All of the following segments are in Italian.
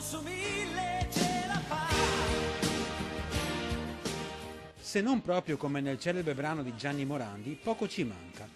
su 1000 ce la fa. Se non proprio come nel celebre brano di Gianni Morandi, poco ci manca.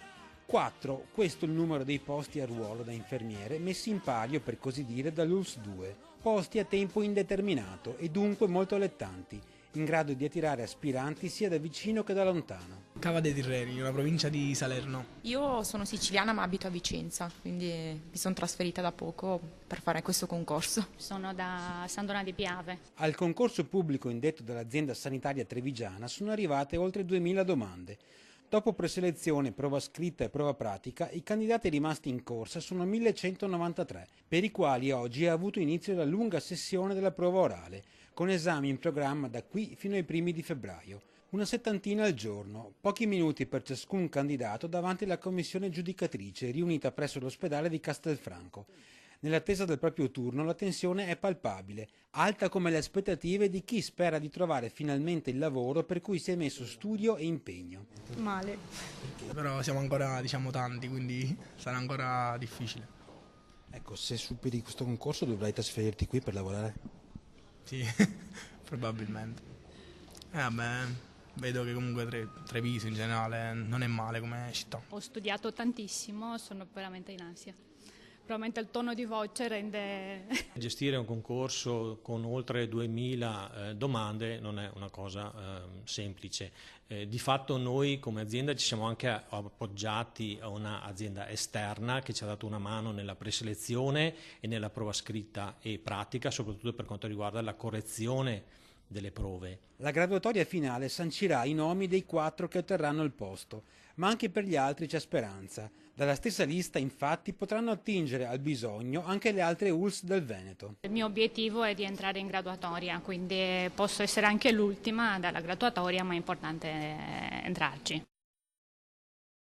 4, questo è il numero dei posti a ruolo da infermiere messi in palio, per così dire, dall'ULSS 2. Posti a tempo indeterminato e dunque molto allettanti, in grado di attirare aspiranti sia da vicino che da lontano. Cava dei Tirreni, una provincia di Salerno. Io sono siciliana ma abito a Vicenza, quindi mi sono trasferita da poco per fare questo concorso. Sono da San Donà di Piave. Al concorso pubblico indetto dall'azienda sanitaria trevigiana sono arrivate oltre 2000 domande. Dopo preselezione, prova scritta e prova pratica, i candidati rimasti in corsa sono 1193, per i quali oggi ha avuto inizio la lunga sessione della prova orale, con esami in programma da qui fino ai primi di febbraio. Una settantina al giorno, pochi minuti per ciascun candidato davanti alla commissione giudicatrice riunita presso l'ospedale di Castelfranco. Nell'attesa del proprio turno la tensione è palpabile, alta come le aspettative di chi spera di trovare finalmente il lavoro per cui si è messo studio e impegno. Male. Però siamo ancora, tanti, quindi sarà ancora difficile. Ecco, se superi questo concorso dovrai trasferirti qui per lavorare? Sì, probabilmente. Vabbè, vedo che comunque Treviso in generale non è male come città. Ho studiato tantissimo, sono veramente in ansia. Probabilmente il tono di voce rende... Gestire un concorso con oltre 2000 domande non è una cosa semplice. Di fatto noi come azienda ci siamo anche appoggiati a un'azienda esterna che ci ha dato una mano nella preselezione e nella prova scritta e pratica, soprattutto per quanto riguarda la correzione delle prove. La graduatoria finale sancirà i nomi dei 4 che otterranno il posto, ma anche per gli altri c'è speranza. Dalla stessa lista, infatti, potranno attingere al bisogno anche le altre ULSS del Veneto. Il mio obiettivo è di entrare in graduatoria, quindi posso essere anche l'ultima dalla graduatoria, ma è importante entrarci.